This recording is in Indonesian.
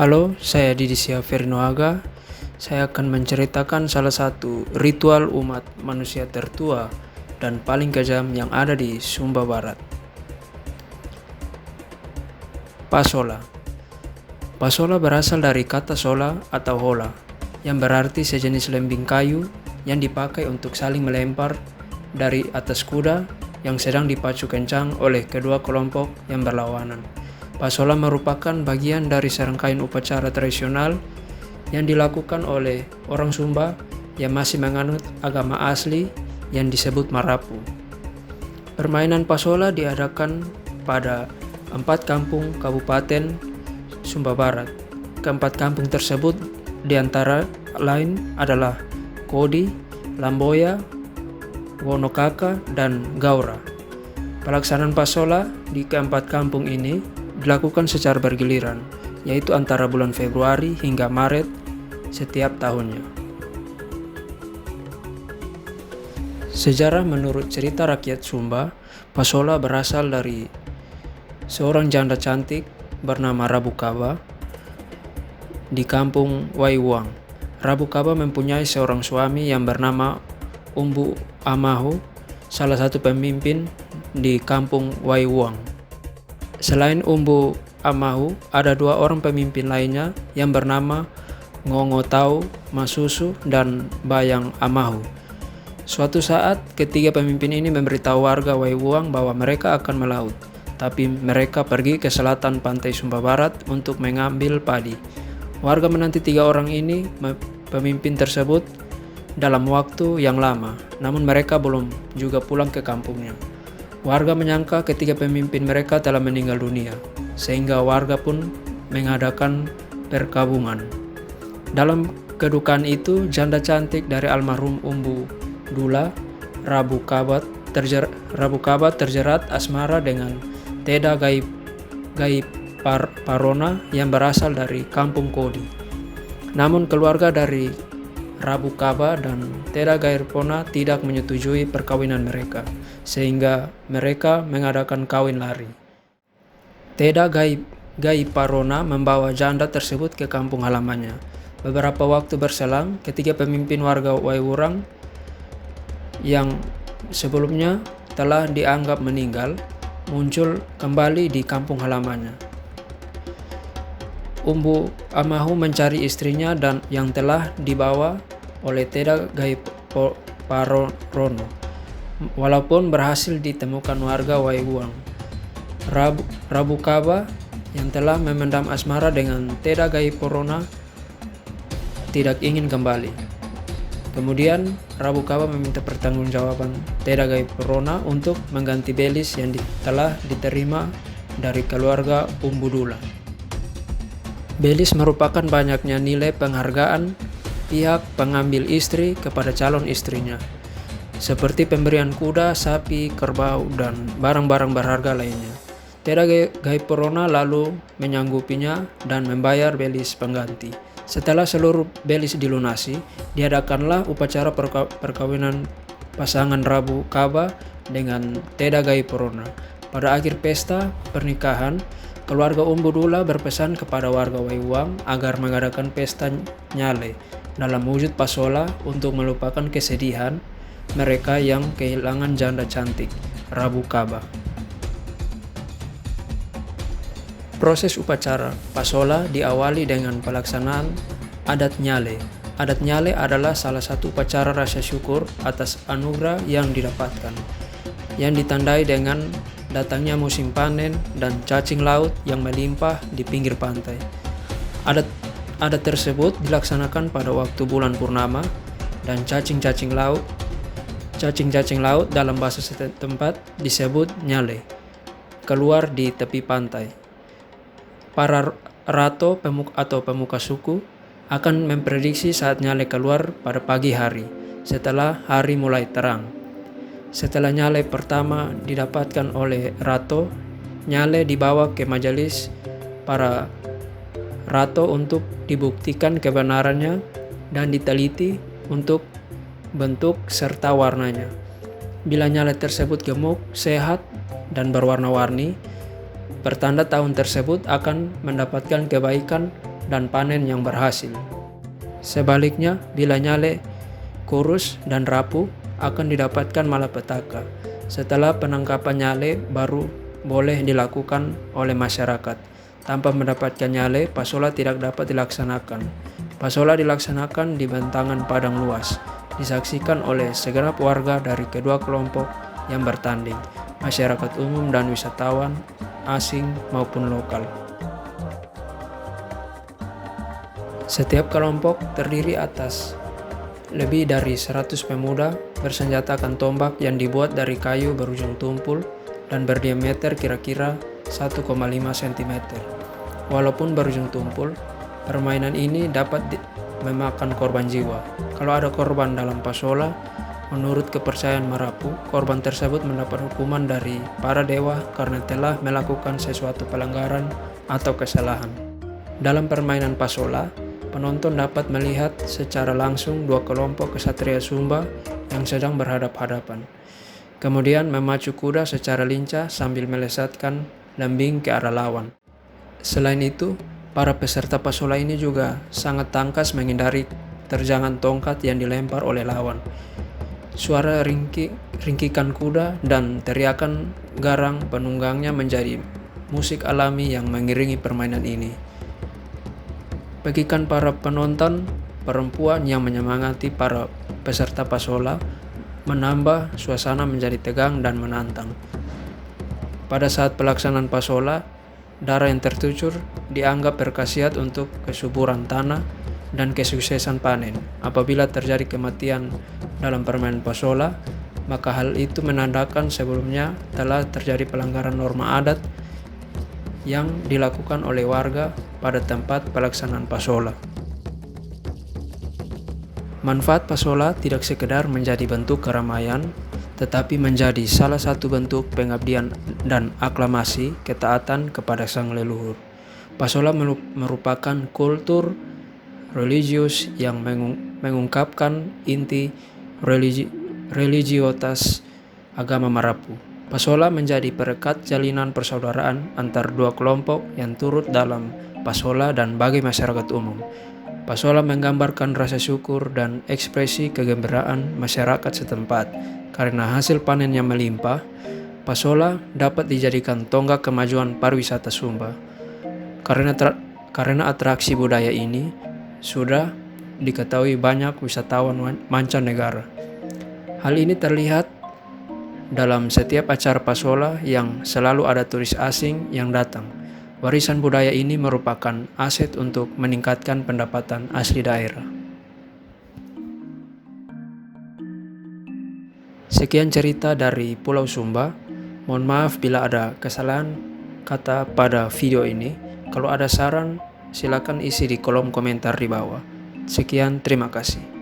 Halo, saya Didi Syafirnoaga. Saya akan menceritakan salah satu ritual umat manusia tertua dan paling kejam yang ada di Sumba Barat. Pasola. Pasola berasal dari kata sola atau hola, yang berarti sejenis lembing kayu yang dipakai untuk saling melempar dari atas kuda yang sedang dipacu kencang oleh kedua kelompok yang berlawanan. Pasola merupakan bagian dari serangkaian upacara tradisional yang dilakukan oleh orang Sumba yang masih menganut agama asli yang disebut Marapu. Permainan pasola diadakan pada 4 kampung Kabupaten Sumba Barat. Keempat kampung tersebut diantara lain adalah Kodi, Lamboya, Wonokaka, dan Gaura. Pelaksanaan pasola di keempat kampung ini dilakukan secara bergiliran, yaitu antara bulan Februari hingga Maret setiap tahunnya. Sejarah menurut cerita rakyat Sumba, pasola berasal dari seorang janda cantik bernama Rabu Kaba di kampung Waiwuang. Rabu Kaba mempunyai seorang suami yang bernama Umbu Amahu, salah satu pemimpin di kampung Waiwuang. Selain Umbu Amahu, ada 2 orang pemimpin lainnya yang bernama Ngongo Tau Masusu dan Bayang Amahu. Suatu saat, ketiga pemimpin ini memberitahu warga Waiwuang bahwa mereka akan melaut, tapi mereka pergi ke selatan pantai Sumba Barat untuk mengambil padi. Warga menanti 3 orang ini, pemimpin tersebut, dalam waktu yang lama, namun mereka belum juga pulang ke kampungnya. Warga menyangka ketiga pemimpin mereka telah meninggal dunia, sehingga warga pun mengadakan perkabungan. Dalam kedukaan itu, janda cantik dari almarhum Umbu Dula, Rabu Kabat terjerat asmara dengan Teda Gaib Parona yang berasal dari kampung Kodi. Namun keluarga dari Rabu Kaba dan Teda Gaib Parona tidak menyetujui perkawinan mereka, sehingga mereka mengadakan kawin lari. Teda Gaib Parona membawa janda tersebut ke kampung halamannya. Beberapa waktu berselang, ketiga pemimpin warga Waiwurang yang sebelumnya telah dianggap meninggal muncul kembali di kampung halamannya. Umbu Amahu mencari istrinya dan yang telah dibawa oleh Teda Gaib Parona, walaupun berhasil ditemukan warga Waiwuang. Rabu Kaba yang telah memendam asmara dengan Teda Gaib Parona tidak ingin kembali. Kemudian Rabu Kaba meminta pertanggungjawaban Teda Gaib Parona untuk mengganti belis yang telah diterima dari keluarga Umbu Dula. Belis merupakan banyaknya nilai penghargaan pihak pengambil istri kepada calon istrinya, seperti pemberian kuda, sapi, kerbau, dan barang-barang berharga lainnya. Teda Gaib Parona lalu menyanggupinya dan membayar belis pengganti. Setelah seluruh belis dilunasi, diadakanlah upacara perkawinan pasangan Rabu Kaba dengan Teda Gaib Parona. Pada akhir pesta pernikahan, keluarga Umbu Dula berpesan kepada warga Waiwuang agar mengadakan pesta nyale dalam wujud pasola untuk melupakan kesedihan mereka yang kehilangan janda cantik, Rabu Kaba. Proses upacara pasola diawali dengan pelaksanaan adat nyale. Adat nyale adalah salah satu upacara rasa syukur atas anugerah yang didapatkan, yang ditandai dengan datangnya musim panen dan cacing laut yang melimpah di pinggir pantai. Adat tersebut dilaksanakan pada waktu bulan purnama dan cacing-cacing laut dalam bahasa setempat disebut nyale keluar di tepi pantai. Para rato pemuka suku akan memprediksi saat nyale keluar pada pagi hari setelah hari mulai terang. Setelah nyale pertama didapatkan oleh rato, nyale dibawa ke majelis para rato untuk dibuktikan kebenarannya dan diteliti untuk bentuk serta warnanya. Bila nyale tersebut gemuk, sehat, dan berwarna-warni, pertanda tahun tersebut akan mendapatkan kebaikan dan panen yang berhasil. Sebaliknya, bila nyale kurus dan rapuh, akan didapatkan malapetaka. Setelah penangkapan nyale baru boleh dilakukan oleh masyarakat. Tanpa mendapatkan nyale, pasola tidak dapat dilaksanakan. Pasola dilaksanakan di bentangan padang luas, disaksikan oleh segenap warga dari kedua kelompok yang bertanding, masyarakat umum dan wisatawan asing maupun lokal. Setiap kelompok terdiri atas lebih dari 100 pemuda bersenjatakan tombak yang dibuat dari kayu berujung tumpul dan berdiameter kira-kira 1,5 cm. Walaupun berujung tumpul, permainan ini dapat memakan korban jiwa. Kalau ada korban dalam pasola, menurut kepercayaan Marapu, korban tersebut mendapat hukuman dari para dewa karena telah melakukan sesuatu pelanggaran atau kesalahan. Dalam permainan pasola, penonton dapat melihat secara langsung dua kelompok kesatria Sumba yang sedang berhadap-hadapan. Kemudian memacu kuda secara lincah sambil melesatkan lembing ke arah lawan. Selain itu, para peserta pasola ini juga sangat tangkas menghindari terjangan tongkat yang dilempar oleh lawan. Suara ringkikan kuda dan teriakan garang penunggangnya menjadi musik alami yang mengiringi permainan ini. Bagikan para penonton perempuan yang menyemangati para peserta pasola, menambah suasana menjadi tegang dan menantang. Pada saat pelaksanaan pasola, darah yang tertucur dianggap berkhasiat untuk kesuburan tanah dan kesuksesan panen. Apabila terjadi kematian dalam permainan pasola, maka hal itu menandakan sebelumnya telah terjadi pelanggaran norma adat yang dilakukan oleh warga pada tempat pelaksanaan pasola. Manfaat pasola tidak sekedar menjadi bentuk keramaian, tetapi menjadi salah satu bentuk pengabdian dan aklamasi ketaatan kepada sang leluhur. Pasola merupakan kultur religius yang mengungkapkan inti religiotas agama Marapu. Pasola menjadi perekat jalinan persaudaraan antar dua kelompok yang turut dalam pasola dan bagi masyarakat umum. Pasola menggambarkan rasa syukur dan ekspresi kegembiraan masyarakat setempat. Karena hasil panen yang melimpah, pasola dapat dijadikan tonggak kemajuan pariwisata Sumba. Karena atraksi budaya ini sudah diketahui banyak wisatawan mancanegara. Hal ini terlihat dalam setiap acara pasola yang selalu ada turis asing yang datang. Warisan budaya ini merupakan aset untuk meningkatkan pendapatan asli daerah. Sekian cerita dari Pulau Sumba. Mohon maaf bila ada kesalahan kata pada video ini. Kalau ada saran, silakan isi di kolom komentar di bawah. Sekian, terima kasih.